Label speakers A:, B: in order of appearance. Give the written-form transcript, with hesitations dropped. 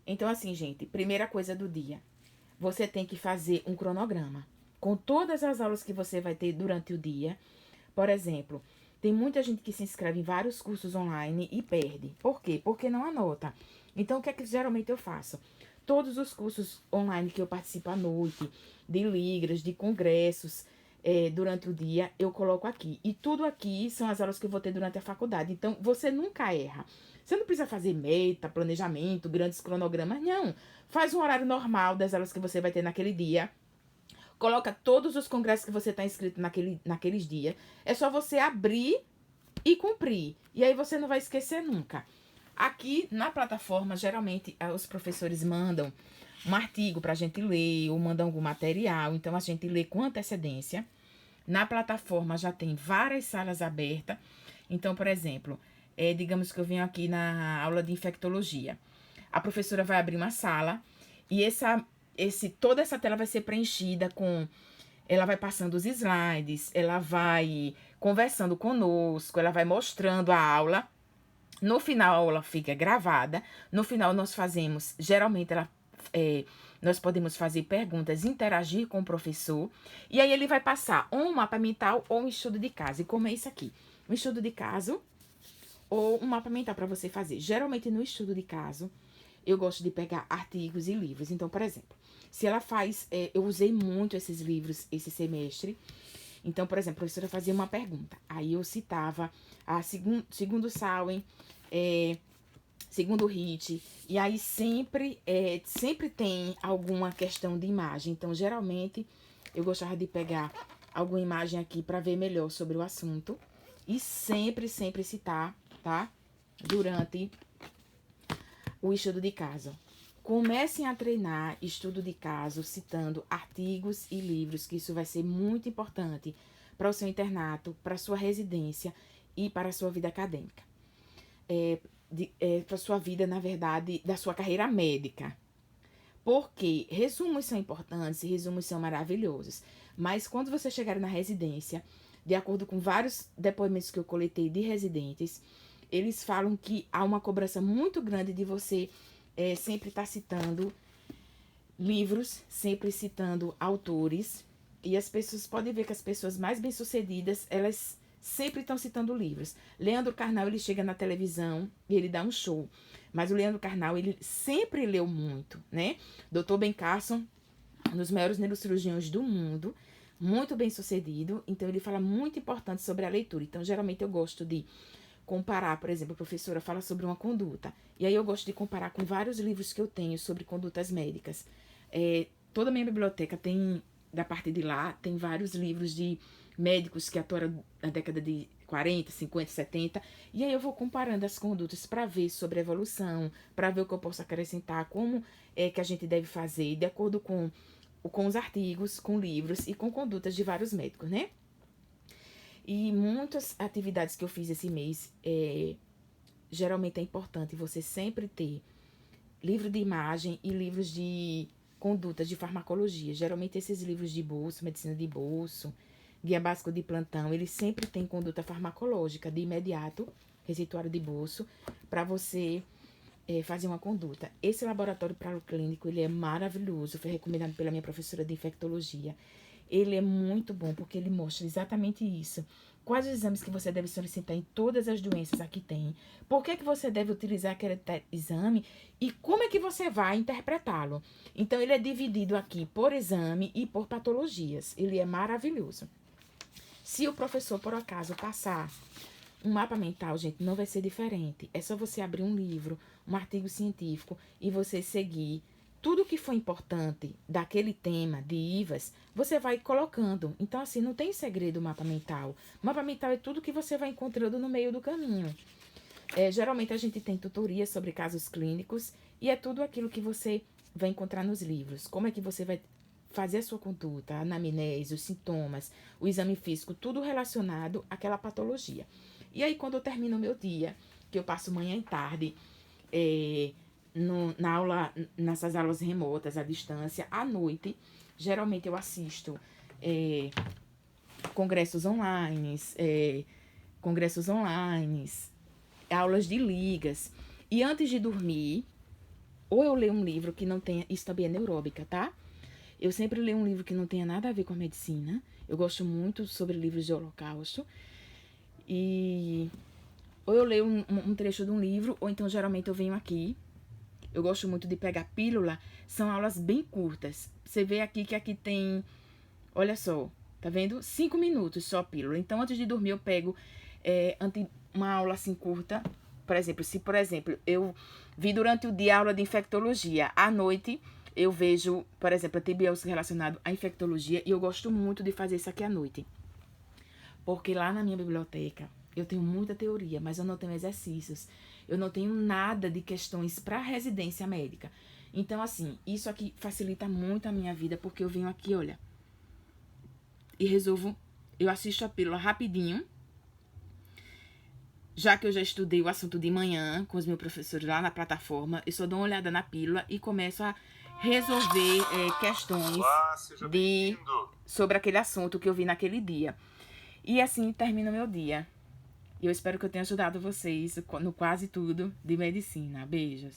A: Então, assim, gente, primeira coisa do dia, você tem que fazer um cronograma com todas as aulas que você vai ter durante o dia. Por exemplo, tem muita gente que se inscreve em vários cursos online e perde. Por quê? Porque não anota. Então, o que é que geralmente eu faço? Todos os cursos online que eu participo à noite, de ligras, de congressos, durante o dia, eu coloco aqui. E tudo aqui são as aulas que eu vou ter durante a faculdade. Então, você nunca erra. Você não precisa fazer meta, planejamento, grandes cronogramas, não. Faz um horário normal das aulas que você vai ter naquele dia. Coloca todos os congressos que você está inscrito naqueles dias. É só você abrir e cumprir. E aí você não vai esquecer nunca. Aqui na plataforma, geralmente os professores mandam um artigo para a gente ler ou mandam algum material. Então a gente lê com antecedência. Na plataforma já tem várias salas abertas. Então, por exemplo, digamos que eu venho aqui na aula de infectologia. A professora vai abrir uma sala e toda essa tela vai ser preenchida com. Ela vai passando os slides, ela vai conversando conosco, ela vai mostrando a aula. No final, a aula fica gravada. No final, nós fazemos, geralmente, nós podemos fazer perguntas, interagir com o professor. E aí, ele vai passar ou um mapa mental ou um estudo de caso. E como é isso aqui? Um estudo de caso ou um mapa mental para você fazer. Geralmente, no estudo de caso, eu gosto de pegar artigos e livros. Então, por exemplo, se ela faz. Eu usei muito esses livros esse semestre. Então, por exemplo, a professora fazia uma pergunta. Aí eu citava segundo Salwen, segundo Hit. E aí sempre tem alguma questão de imagem. Então, geralmente, eu gostava de pegar alguma imagem aqui para ver melhor sobre o assunto. E sempre citar, tá? Durante o estudo de caso. Comecem a treinar estudo de caso, citando artigos e livros, que isso vai ser muito importante para o seu internato, para a sua residência e para a sua vida acadêmica. Para a sua vida, na verdade, da sua carreira médica. Porque resumos são importantes e resumos são maravilhosos. Mas quando você chegar na residência, de acordo com vários depoimentos que eu coletei de residentes, eles falam que há uma cobrança muito grande de você sempre estar citando livros, sempre citando autores. E as pessoas podem ver que as pessoas mais bem-sucedidas, elas sempre estão citando livros. Leandro Carnal, ele chega na televisão e ele dá um show. Mas o Leandro Carnal, ele sempre leu muito, né? Dr. Ben Carson, um dos maiores neurocirurgiões do mundo, muito bem sucedido. Então, ele fala muito importante sobre a leitura. Então, geralmente eu gosto de comparar, por exemplo, a professora fala sobre uma conduta. E aí eu gosto de comparar com vários livros que eu tenho sobre condutas médicas. Toda a minha biblioteca tem, da parte de lá, tem vários livros de médicos que atuaram na década de 40, 50, 70. E aí eu vou comparando as condutas para ver sobre a evolução, para ver o que eu posso acrescentar, como é que a gente deve fazer, de acordo com os artigos, com livros e com condutas de vários médicos, né? E muitas atividades que eu fiz esse mês, geralmente é importante você sempre ter livro de imagem e livros de condutas de farmacologia. Geralmente esses livros de bolso, medicina de bolso, guia básico de plantão, eles sempre têm conduta farmacológica de imediato, receituário de bolso, para você fazer uma conduta. Esse laboratório clínico, ele é maravilhoso, foi recomendado pela minha professora de infectologia. Ele é muito bom porque ele mostra exatamente isso. Quais os exames que você deve solicitar em todas as doenças aqui tem. Por que você deve utilizar aquele exame e como é que você vai interpretá-lo. Então, ele é dividido aqui por exame e por patologias. Ele é maravilhoso. Se o professor, por acaso, passar um mapa mental, gente, não vai ser diferente. É só você abrir um livro, um artigo científico e você seguir tudo que foi importante daquele tema de IVAs, você vai colocando. Então, assim, não tem segredo o mapa mental. O mapa mental é tudo que você vai encontrando no meio do caminho. Geralmente a gente tem tutoria sobre casos clínicos e é tudo aquilo que você vai encontrar nos livros. Como é que você vai fazer a sua conduta, a anamnese, os sintomas, o exame físico, tudo relacionado àquela patologia. E aí, quando eu termino o meu dia, que eu passo manhã e tarde, na aula, nessas aulas remotas, à distância, à noite, geralmente eu assisto congressos online, aulas de ligas. E antes de dormir, ou eu leio um livro que não tenha, isso também é neuróbica, tá? Eu sempre leio um livro que não tenha nada a ver com a medicina. Eu gosto muito sobre livros de holocausto. E ou eu leio um trecho de um livro, ou então geralmente eu venho aqui. Eu gosto muito de pegar pílula. São aulas bem curtas. Você vê aqui que aqui tem, olha só, tá vendo? 5 minutos só a pílula. Então antes de dormir eu pego uma aula assim curta. Por exemplo, se por exemplo eu vi durante o dia a aula de infectologia, à noite eu vejo, por exemplo, antibióticos relacionado à infectologia, e eu gosto muito de fazer isso aqui à noite. Porque lá na minha biblioteca eu tenho muita teoria, mas eu não tenho exercícios. Eu não tenho nada de questões para residência médica. Então, assim, isso aqui facilita muito a minha vida, porque eu venho aqui, olha, e resolvo, eu assisto a pílula rapidinho, já que eu já estudei o assunto de manhã com os meus professores lá na plataforma, eu só dou uma olhada na pílula e começo a resolver questões sobre aquele assunto que eu vi naquele dia. E assim termina o meu dia. E eu espero que eu tenha ajudado vocês no quase tudo de medicina. Beijos.